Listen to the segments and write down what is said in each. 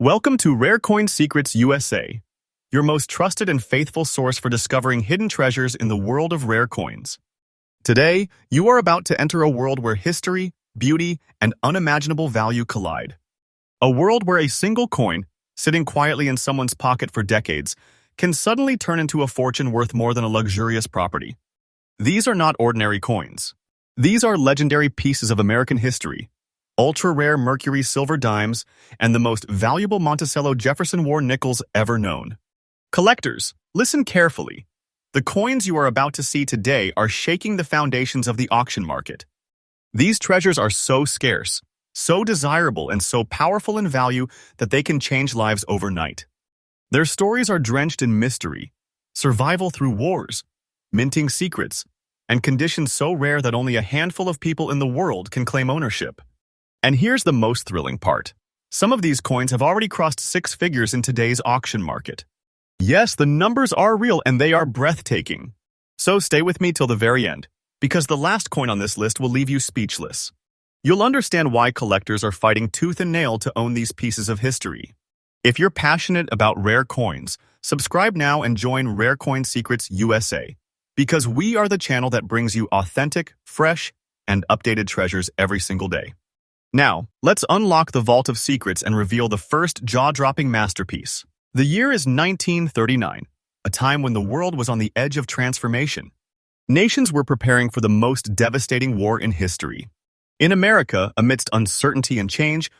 Welcome to Rare Coin Secrets USA, your most trusted and faithful source for discovering hidden treasures in the world of rare coins. Today, you are about to enter a world where history, beauty, and unimaginable value collide. A world where a single coin, sitting quietly in someone's pocket for decades, can suddenly turn into a fortune worth more than a luxurious property. These are not ordinary coins. These are legendary pieces of American history, ultra-rare Mercury silver dimes, and the most valuable Monticello Jefferson war nickels ever known. Collectors, listen carefully. The coins you are about to see today are shaking the foundations of the auction market. These treasures are so scarce, so desirable, and so powerful in value that they can change lives overnight. Their stories are drenched in mystery, survival through wars, minting secrets, and conditions so rare that only a handful of people in the world can claim ownership. And here's the most thrilling part. Some of these coins have already crossed six figures in today's auction market. Yes, the numbers are real and they are breathtaking. So stay with me till the very end, because the last coin on this list will leave you speechless. You'll understand why collectors are fighting tooth and nail to own these pieces of history. If you're passionate about rare coins, subscribe now and join Rare Coin Secrets USA, because we are the channel that brings you authentic, fresh, and updated treasures every single day. Now, let's unlock the vault of secrets and reveal the first jaw-dropping masterpiece. The year is 1939, a time when the world was on the edge of transformation. Nations were preparing for the most devastating war in history. In America, amidst uncertainty and change,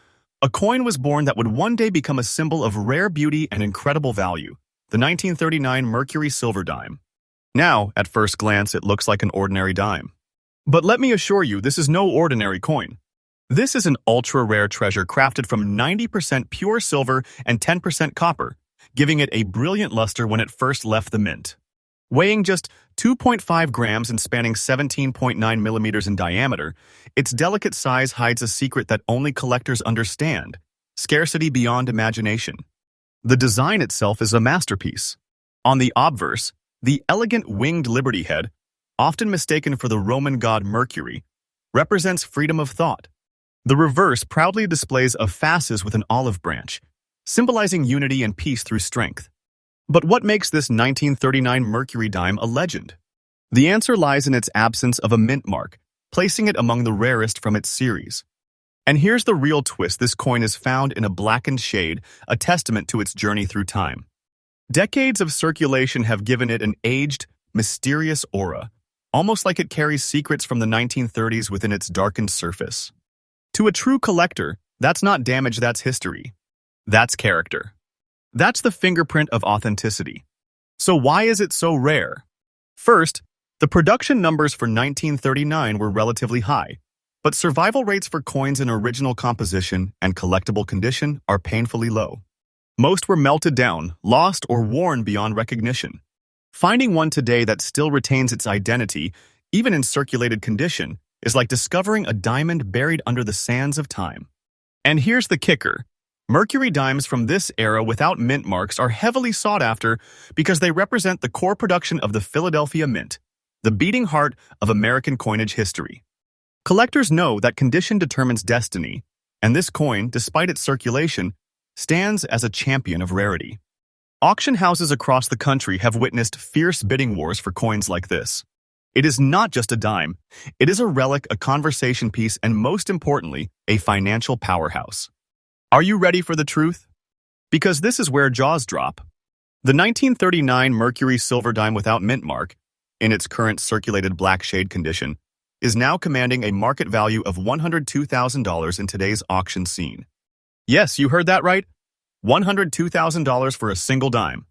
a coin was born that would one day become a symbol of rare beauty and incredible value, the 1939 Mercury silver dime. Now, at first glance, it looks like an ordinary dime. But let me assure you, this is no ordinary coin. This is an ultra-rare treasure crafted from 90% pure silver and 10% copper, giving it a brilliant luster when it first left the mint. Weighing just 2.5 grams and spanning 17.9 millimeters in diameter, its delicate size hides a secret that only collectors understand: scarcity beyond imagination. The design itself is a masterpiece. On the obverse, the elegant winged liberty head, often mistaken for the Roman god Mercury, represents freedom of thought. The reverse proudly displays a fasces with an olive branch, symbolizing unity and peace through strength. But what makes this 1939 Mercury dime a legend? The answer lies in its absence of a mint mark, placing it among the rarest from its series. And here's the real twist: this coin is found in a blackened shade, a testament to its journey through time. Decades of circulation have given it an aged, mysterious aura, almost like it carries secrets from the 1930s within its darkened surface. To a true collector, that's not damage, that's history. That's character. That's the fingerprint of authenticity. So why is it so rare? First, the production numbers for 1939 were relatively high, but survival rates for coins in original composition and collectible condition are painfully low. Most were melted down, lost, or worn beyond recognition. Finding one today that still retains its identity, even in circulated condition, is like discovering a diamond buried under the sands of time. And here's the kicker. Mercury dimes from this era without mint marks are heavily sought after because they represent the core production of the Philadelphia Mint, the beating heart of American coinage history. Collectors know that condition determines destiny, and this coin, despite its circulation, stands as a champion of rarity. Auction houses across the country have witnessed fierce bidding wars for coins like this. It is not just a dime, it is a relic, a conversation piece, and most importantly, a financial powerhouse. Are you ready for the truth? Because this is where jaws drop. The 1939 Mercury silver dime without mint mark, in its current circulated black shade condition, is now commanding a market value of $102,000 in today's auction scene. Yes, you heard that right. $102,000 for a single dime.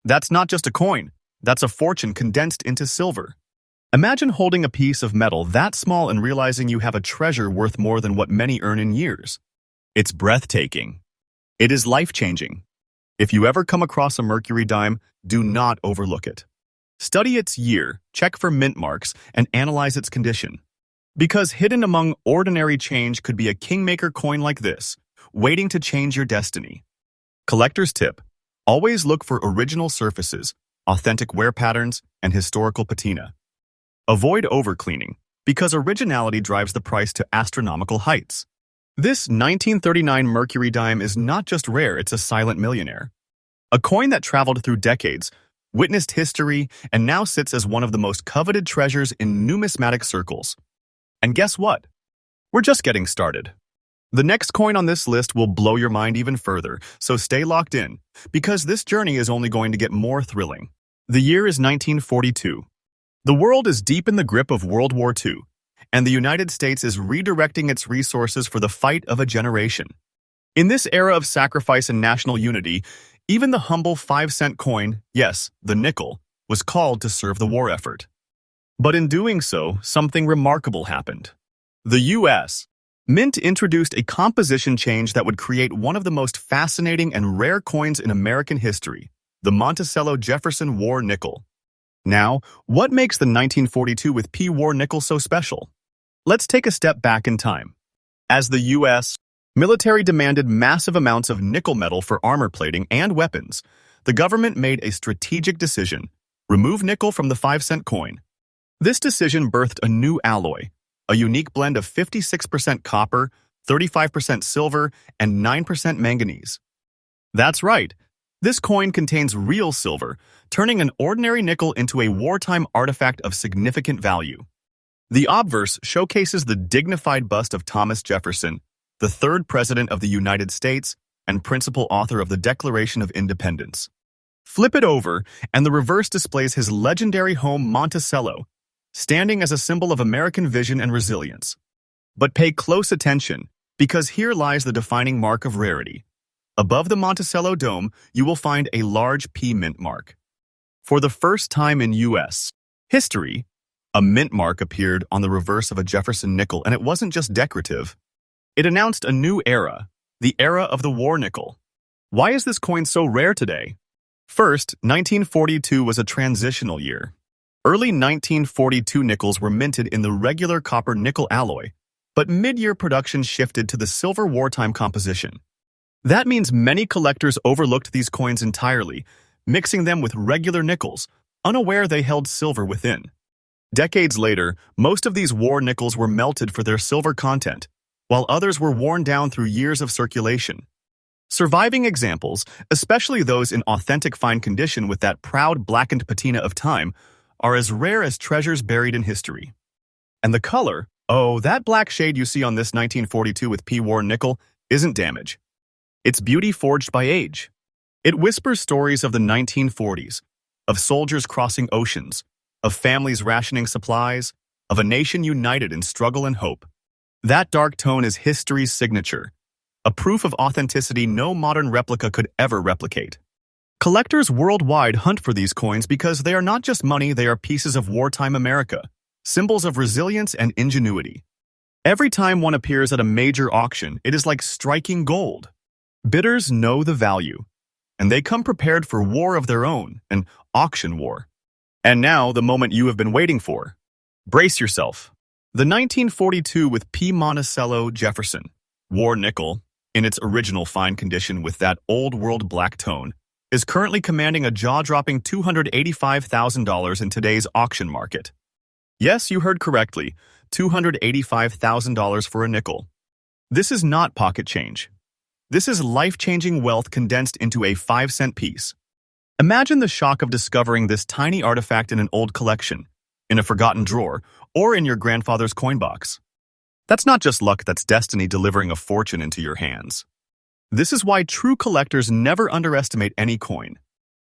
That's not just a coin, that's a fortune condensed into silver. Imagine holding a piece of metal that small and realizing you have a treasure worth more than what many earn in years. It's breathtaking. It is life-changing. If you ever come across a Mercury dime, do not overlook it. Study its year, check for mint marks, and analyze its condition. Because hidden among ordinary change could be a kingmaker coin like this, waiting to change your destiny. Collector's tip: always look for original surfaces, authentic wear patterns, and historical patina. Avoid overcleaning, because originality drives the price to astronomical heights. This 1939 Mercury dime is not just rare, it's a silent millionaire. A coin that traveled through decades, witnessed history, and now sits as one of the most coveted treasures in numismatic circles. And guess what? We're just getting started. The next coin on this list will blow your mind even further, so stay locked in, because this journey is only going to get more thrilling. The year is 1942. The world is deep in the grip of World War II, and the United States is redirecting its resources for the fight of a generation. In this era of sacrifice and national unity, even the humble 5-cent coin, yes, the nickel, was called to serve the war effort. But in doing so, something remarkable happened. The U.S. Mint introduced a composition change that would create one of the most fascinating and rare coins in American history, the Monticello Jefferson War Nickel. Now, what makes the 1942 with P War nickel so special? Let's take a step back in time. As the U.S. military demanded massive amounts of nickel metal for armor plating and weapons, the government made a strategic decision: remove nickel from the 5-cent coin. This decision birthed a new alloy, a unique blend of 56% copper, 35% silver, and 9% manganese. That's right. This coin contains real silver, turning an ordinary nickel into a wartime artifact of significant value. The obverse showcases the dignified bust of Thomas Jefferson, the third President of the United States and principal author of the Declaration of Independence. Flip it over, and the reverse displays his legendary home Monticello, standing as a symbol of American vision and resilience. But pay close attention, because here lies the defining mark of rarity. Above the Monticello dome, you will find a large P mint mark. For the first time in U.S. history, a mint mark appeared on the reverse of a Jefferson nickel, and it wasn't just decorative. It announced a new era, the era of the war nickel. Why is this coin so rare today? First, 1942 was a transitional year. Early 1942 nickels were minted in the regular copper-nickel alloy, but mid-year production shifted to the silver wartime composition. That means many collectors overlooked these coins entirely, mixing them with regular nickels, unaware they held silver within. Decades later, most of these war nickels were melted for their silver content, while others were worn down through years of circulation. Surviving examples, especially those in authentic fine condition with that proud blackened patina of time, are as rare as treasures buried in history. And the color, oh, that black shade you see on this 1942 with P War nickel isn't damage. It's beauty forged by age. It whispers stories of the 1940s, of soldiers crossing oceans, of families rationing supplies, of a nation united in struggle and hope. That dark tone is history's signature, a proof of authenticity no modern replica could ever replicate. Collectors worldwide hunt for these coins because they are not just money, they are pieces of wartime America, symbols of resilience and ingenuity. Every time one appears at a major auction, it is like striking gold. Bidders know the value, and they come prepared for war of their own, an auction war. And now, the moment you have been waiting for. Brace yourself. The 1942 with P. Monticello Jefferson War nickel, in its original fine condition with that old-world black tone, is currently commanding a jaw-dropping $285,000 in today's auction market. Yes, you heard correctly, $285,000 for a nickel. This is not pocket change. This is life-changing wealth condensed into a 5-cent piece. Imagine the shock of discovering this tiny artifact in an old collection, in a forgotten drawer, or in your grandfather's coin box. That's not just luck, that's destiny delivering a fortune into your hands. This is why true collectors never underestimate any coin.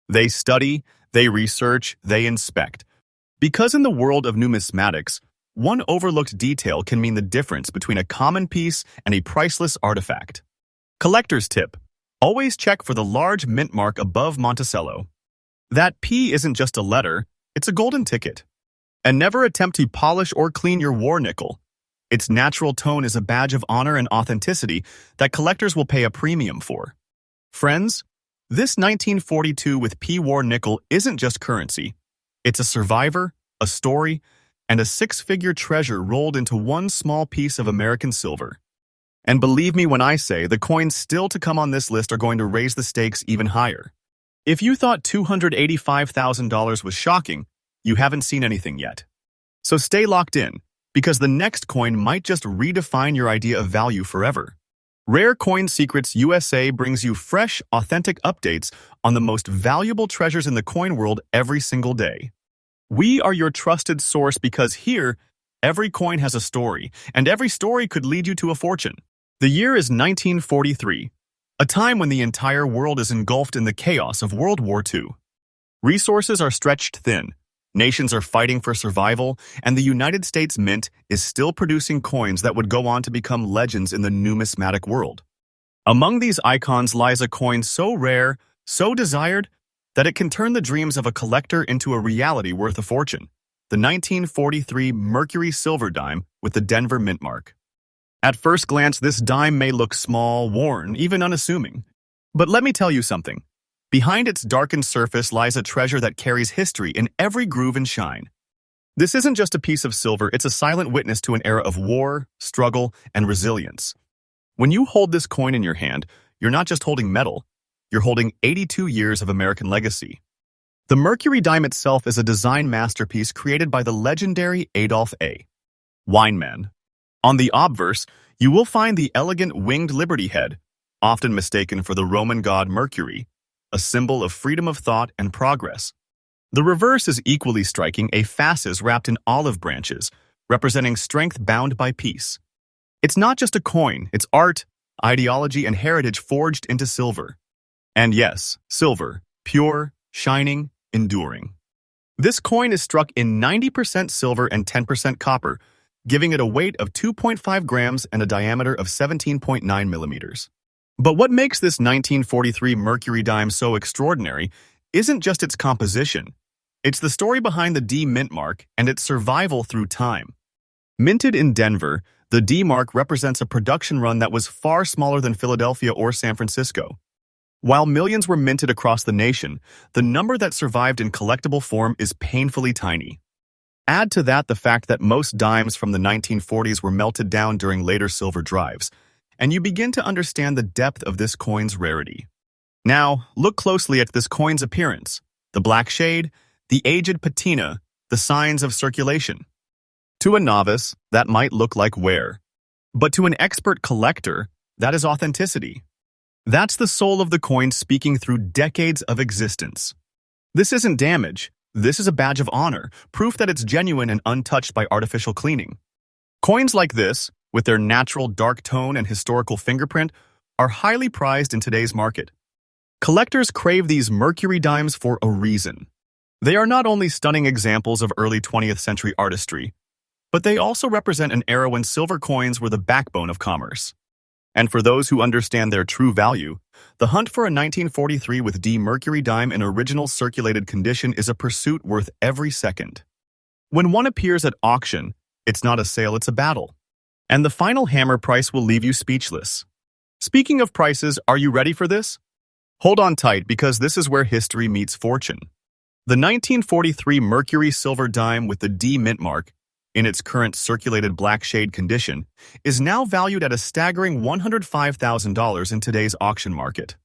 They study, they research, they inspect. Because in the world of numismatics, one overlooked detail can mean the difference between a common piece and a priceless artifact. Collector's tip: always check for the large mint mark above Monticello. That P isn't just a letter, it's a golden ticket. And never attempt to polish or clean your war nickel. Its natural tone is a badge of honor and authenticity that collectors will pay a premium for. Friends, this 1942 with P War nickel isn't just currency. It's a survivor, a story, and a 6-figure treasure rolled into one small piece of American silver. And believe me when I say the coins still to come on this list are going to raise the stakes even higher. If you thought $285,000 was shocking, you haven't seen anything yet. So stay locked in, because the next coin might just redefine your idea of value forever. Rare Coin Secrets USA brings you fresh, authentic updates on the most valuable treasures in the coin world every single day. We are your trusted source because here, every coin has a story, and every story could lead you to a fortune. The year is 1943, a time when the entire world is engulfed in the chaos of World War II. Resources are stretched thin, nations are fighting for survival, and the United States Mint is still producing coins that would go on to become legends in the numismatic world. Among these icons lies a coin so rare, so desired, that it can turn the dreams of a collector into a reality worth a fortune. The 1943 Mercury silver dime with the Denver mint mark. At first glance, this dime may look small, worn, even unassuming. But let me tell you something. Behind its darkened surface lies a treasure that carries history in every groove and shine. This isn't just a piece of silver, it's a silent witness to an era of war, struggle, and resilience. When you hold this coin in your hand, you're not just holding metal, you're holding 82 years of American legacy. The Mercury dime itself is a design masterpiece created by the legendary Adolph A. Weinman. On the obverse, you will find the elegant winged liberty head, often mistaken for the Roman god Mercury, a symbol of freedom of thought and progress. The reverse is equally striking, a fasces wrapped in olive branches, representing strength bound by peace. It's not just a coin, it's art, ideology, and heritage forged into silver. And yes, silver, pure, shining, enduring. This coin is struck in 90% silver and 10% copper, giving it a weight of 2.5 grams and a diameter of 17.9 millimeters. But what makes this 1943 Mercury dime so extraordinary isn't just its composition. It's the story behind the D mint mark and its survival through time. Minted in Denver, the D mark represents a production run that was far smaller than Philadelphia or San Francisco. While millions were minted across the nation, the number that survived in collectible form is painfully tiny. Add to that the fact that most dimes from the 1940s were melted down during later silver drives, and you begin to understand the depth of this coin's rarity. Now, look closely at this coin's appearance, the black shade, the aged patina, the signs of circulation. To a novice, that might look like wear. But to an expert collector, that is authenticity. That's the soul of the coin speaking through decades of existence. This isn't damage, this is a badge of honor, proof that it's genuine and untouched by artificial cleaning. Coins like this, with their natural dark tone and historical fingerprint, are highly prized in today's market. Collectors crave these Mercury dimes for a reason. They are not only stunning examples of early 20th century artistry, but they also represent an era when silver coins were the backbone of commerce. And for those who understand their true value, the hunt for a 1943 with D Mercury dime in original circulated condition is a pursuit worth every second. When one appears at auction, it's not a sale, it's a battle. And the final hammer price will leave you speechless. Speaking of prices, are you ready for this? Hold on tight because this is where history meets fortune. The 1943 Mercury silver dime with the D mint mark, in its current circulated black shade condition, is now valued at a staggering $105,000 in today's auction market.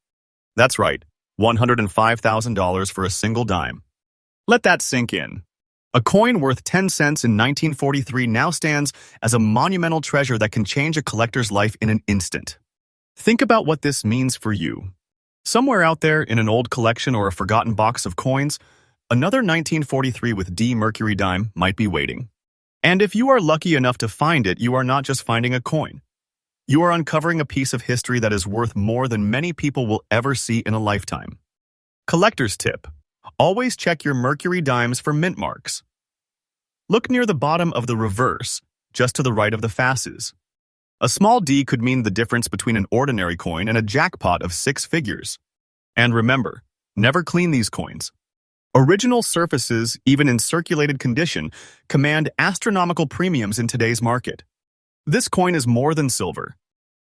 That's right, $105,000 for a single dime. Let that sink in. A coin worth 10 cents in 1943 now stands as a monumental treasure that can change a collector's life in an instant. Think about what this means for you. Somewhere out there in an old collection or a forgotten box of coins, another 1943 with D Mercury dime might be waiting. And if you are lucky enough to find it, you are not just finding a coin. You are uncovering a piece of history that is worth more than many people will ever see in a lifetime. Collector's tip: always check your Mercury dimes for mint marks. Look near the bottom of the reverse, just to the right of the fasces. A small D could mean the difference between an ordinary coin and a jackpot of 6 figures. And remember, never clean these coins. Original surfaces, even in circulated condition, command astronomical premiums in today's market. This coin is more than silver.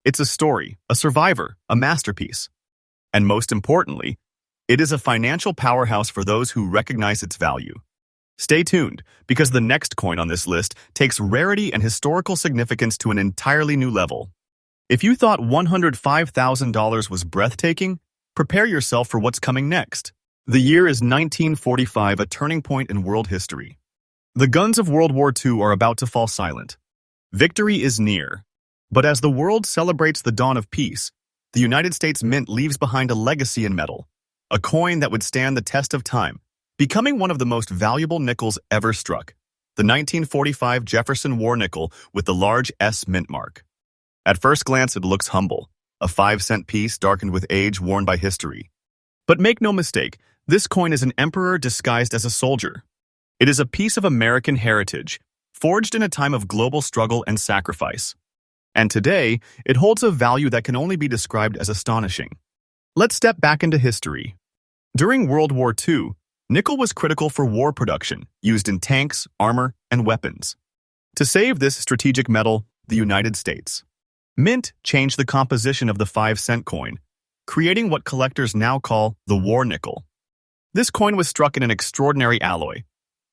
It's a story, a survivor, a masterpiece. And most importantly, it is a financial powerhouse for those who recognize its value. Stay tuned, because the next coin on this list takes rarity and historical significance to an entirely new level. If you thought $105,000 was breathtaking, prepare yourself for what's coming next. The year is 1945, a turning point in world history. The guns of World War II are about to fall silent. Victory is near. But as the world celebrates the dawn of peace, the United States Mint leaves behind a legacy in metal, a coin that would stand the test of time, becoming one of the most valuable nickels ever struck, the 1945 Jefferson War nickel with the large S mint mark. At first glance, it looks humble, a 5-cent piece darkened with age worn by history. But make no mistake, this coin is an emperor disguised as a soldier. It is a piece of American heritage, forged in a time of global struggle and sacrifice. And today, it holds a value that can only be described as astonishing. Let's step back into history. During World War II, nickel was critical for war production, used in tanks, armor, and weapons. To save this strategic metal, the United States Mint changed the composition of the 5-cent coin, creating what collectors now call the war nickel. This coin was struck in an extraordinary alloy,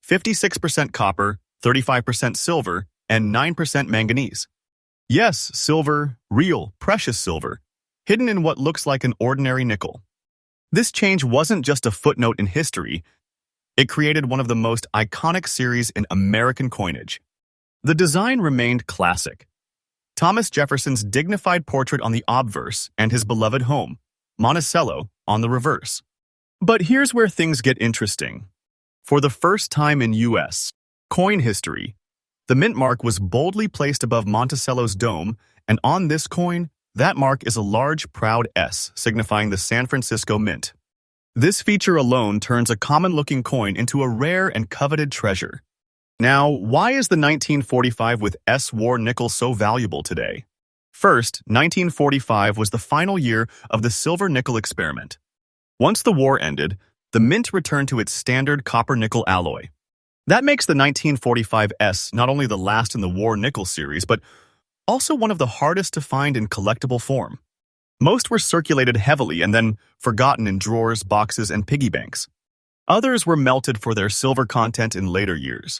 56% copper, 35% silver, and 9% manganese. Yes, silver, real, precious silver, hidden in what looks like an ordinary nickel. This change wasn't just a footnote in history, it created one of the most iconic series in American coinage. The design remained classic. Thomas Jefferson's dignified portrait on the obverse and his beloved home, Monticello, on the reverse. But here's where things get interesting. For the first time in U.S. coin history, the mint mark was boldly placed above Monticello's dome, and on this coin, that mark is a large, proud S, signifying the San Francisco Mint. This feature alone turns a common-looking coin into a rare and coveted treasure. Now, why is the 1945 with S war nickel so valuable today? First, 1945 was the final year of the silver-nickel experiment. Once the war ended, the mint returned to its standard copper-nickel alloy. That makes the 1945 S not only the last in the war nickel series, but also one of the hardest to find in collectible form. Most were circulated heavily and then forgotten in drawers, boxes, and piggy banks. Others were melted for their silver content in later years.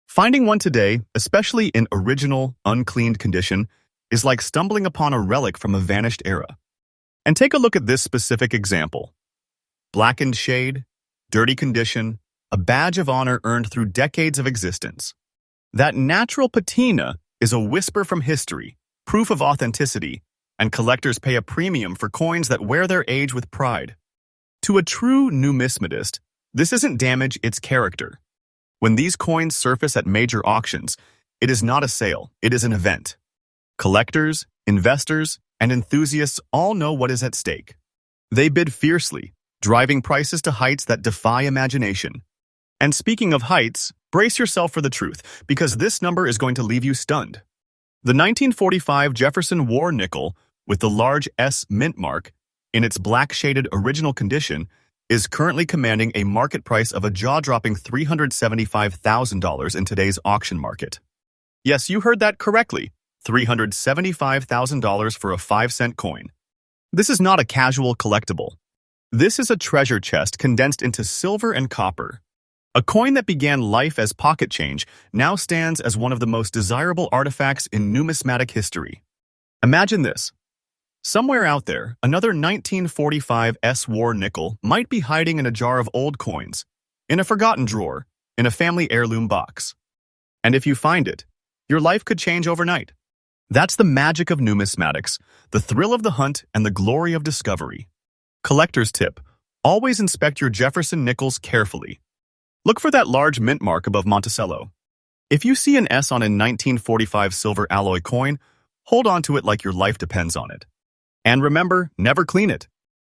Finding one today, especially in original, uncleaned condition, is like stumbling upon a relic from a vanished era. And take a look at this specific example. Blackened shade, dirty condition, a badge of honor earned through decades of existence. That natural patina is a whisper from history, proof of authenticity, and collectors pay a premium for coins that wear their age with pride. To a true numismatist, this isn't damage, it's character. When these coins surface at major auctions, it is not a sale, it is an event. Collectors, investors, and enthusiasts all know what is at stake. They bid fiercely, driving prices to heights that defy imagination. And speaking of heights, brace yourself for the truth, because this number is going to leave you stunned. The 1945 Jefferson War nickel, with the large S mint mark, in its black-shaded original condition, is currently commanding a market price of a jaw-dropping $375,000 in today's auction market. Yes, you heard that correctly, $375,000 for a 5-cent coin. This is not a casual collectible. This is a treasure chest condensed into silver and copper. A coin that began life as pocket change now stands as one of the most desirable artifacts in numismatic history. Imagine this. Somewhere out there, another 1945 S war nickel might be hiding in a jar of old coins, in a forgotten drawer, in a family heirloom box. And if you find it, your life could change overnight. That's the magic of numismatics, the thrill of the hunt, and the glory of discovery. Collector's tip: always inspect your Jefferson nickels carefully. Look for that large mint mark above Monticello. If you see an S on a 1945 silver alloy coin, hold on to it like your life depends on it. And remember, never clean it.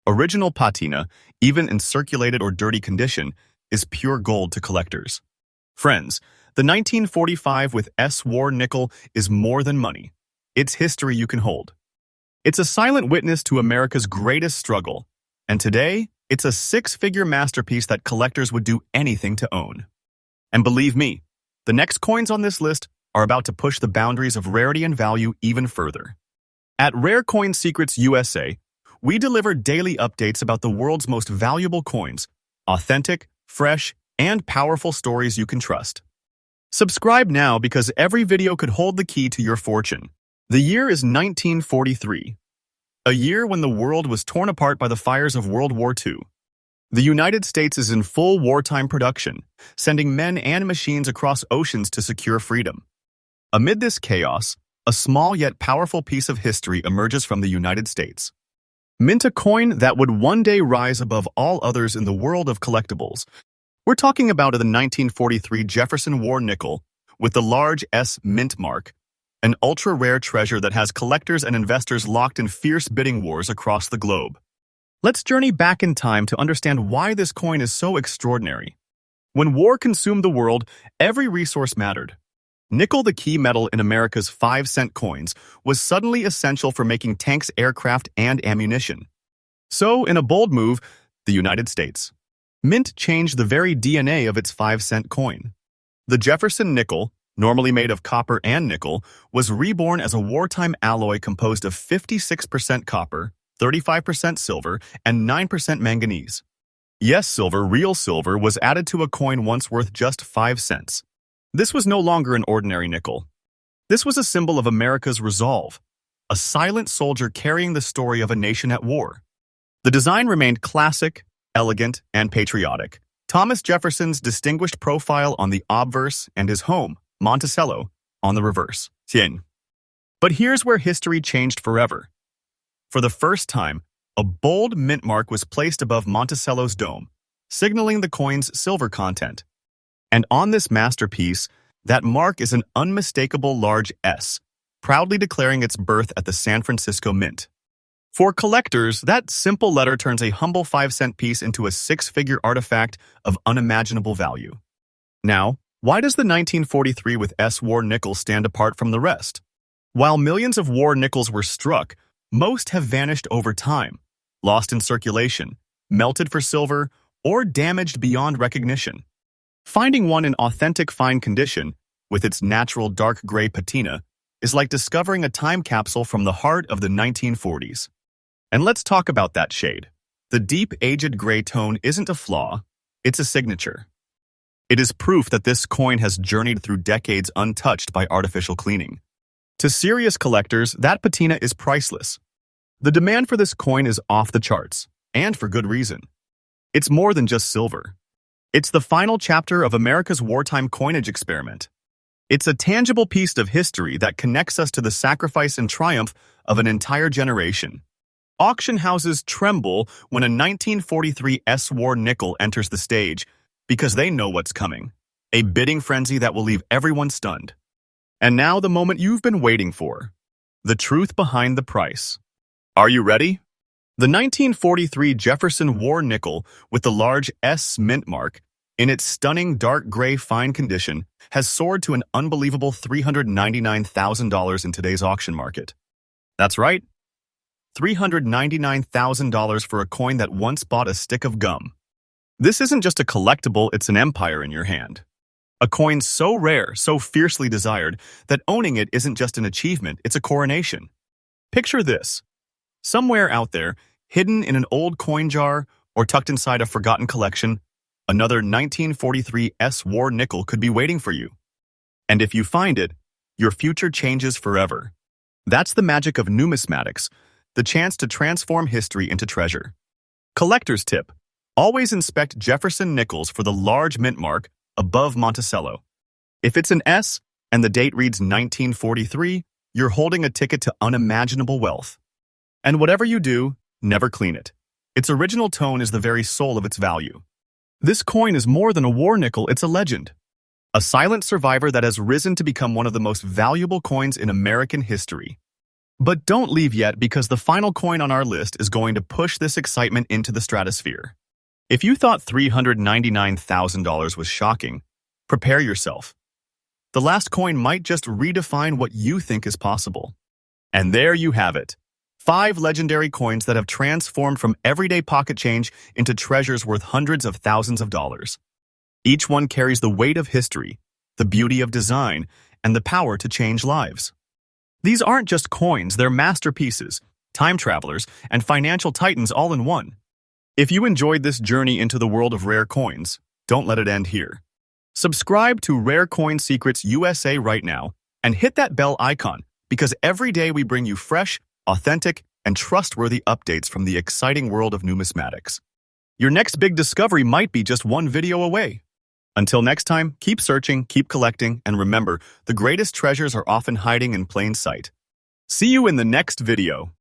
Original patina, even in circulated or dirty condition, is pure gold to collectors. Friends, the 1945 with S war nickel is more than money. It's history you can hold. It's a silent witness to America's greatest struggle. And today, it's a 6-figure masterpiece that collectors would do anything to own. And believe me, the next coins on this list are about to push the boundaries of rarity and value even further. At Rare Coin Secrets USA, we deliver daily updates about the world's most valuable coins, authentic, fresh, and powerful stories you can trust. Subscribe now because every video could hold the key to your fortune. The year is 1943, a year when the world was torn apart by the fires of World War II. The United States is in full wartime production, sending men and machines across oceans to secure freedom. Amid this chaos, a small yet powerful piece of history emerges from the United States. Mint a coin that would one day rise above all others in the world of collectibles. We're talking about the 1943 Jefferson War nickel with the large S mint mark, an ultra-rare treasure that has collectors and investors locked in fierce bidding wars across the globe. Let's journey back in time to understand why this coin is so extraordinary. When war consumed the world, every resource mattered. Nickel, the key metal in America's 5-cent coins, was suddenly essential for making tanks, aircraft, and ammunition. So, in a bold move, the United States Mint changed the very DNA of its 5-cent coin. The Jefferson nickel, normally made of copper and nickel, was reborn as a wartime alloy composed of 56% copper, 35% silver, and 9% manganese. Yes, silver, real silver, was added to a coin once worth just 5 cents. This was no longer an ordinary nickel. This was a symbol of America's resolve, a silent soldier carrying the story of a nation at war. The design remained classic, elegant, and patriotic. Thomas Jefferson's distinguished profile on the obverse and his home, Monticello, on the reverse. But here's where history changed forever. For the first time, a bold mint mark was placed above Monticello's dome, signaling the coin's silver content. And on this masterpiece, that mark is an unmistakable large S, proudly declaring its birth at the San Francisco Mint. For collectors, that simple letter turns a humble 5-cent piece into a 6-figure artifact of unimaginable value. Now, why does the 1943 with S war nickel stand apart from the rest? While millions of war nickels were struck, most have vanished over time, lost in circulation, melted for silver, or damaged beyond recognition. Finding one in authentic fine condition, with its natural dark gray patina, is like discovering a time capsule from the heart of the 1940s. And let's talk about that shade. The deep, aged gray tone isn't a flaw, it's a signature. It is proof that this coin has journeyed through decades untouched by artificial cleaning. To serious collectors, that patina is priceless. The demand for this coin is off the charts, and for good reason. It's more than just silver. It's the final chapter of America's wartime coinage experiment. It's a tangible piece of history that connects us to the sacrifice and triumph of an entire generation. Auction houses tremble when a 1943 S-war nickel enters the stage because they know what's coming. A bidding frenzy that will leave everyone stunned. And now the moment you've been waiting for. The truth behind the price. Are you ready? The 1943 Jefferson War nickel with the large S mint mark, in its stunning dark gray fine condition, has soared to an unbelievable $399,000 in today's auction market. That's right, $399,000 for a coin that once bought a stick of gum. This isn't just a collectible, it's an empire in your hand. A coin so rare, so fiercely desired, that owning it isn't just an achievement, it's a coronation. Picture this. Somewhere out there, hidden in an old coin jar or tucked inside a forgotten collection, another 1943 S-war nickel could be waiting for you. And if you find it, your future changes forever. That's the magic of numismatics, the chance to transform history into treasure. Collector's tip: always inspect Jefferson nickels for the large mint mark above Monticello. If it's an S and the date reads 1943, you're holding a ticket to unimaginable wealth. And whatever you do, never clean it. Its original tone is the very soul of its value. This coin is more than a war nickel, it's a legend. A silent survivor that has risen to become one of the most valuable coins in American history. But don't leave yet, because the final coin on our list is going to push this excitement into the stratosphere. If you thought $399,000 was shocking, prepare yourself. The last coin might just redefine what you think is possible. And there you have it. 5 legendary coins that have transformed from everyday pocket change into treasures worth hundreds of thousands of dollars. Each one carries the weight of history, the beauty of design, and the power to change lives. These aren't just coins, they're masterpieces, time travelers, and financial titans all in one. If you enjoyed this journey into the world of rare coins, don't let it end here. Subscribe to Rare Coin Secrets USA right now and hit that bell icon, because every day we bring you fresh, authentic, and trustworthy updates from the exciting world of numismatics. Your next big discovery might be just one video away. Until next time, keep searching, keep collecting, and remember, the greatest treasures are often hiding in plain sight. See you in the next video.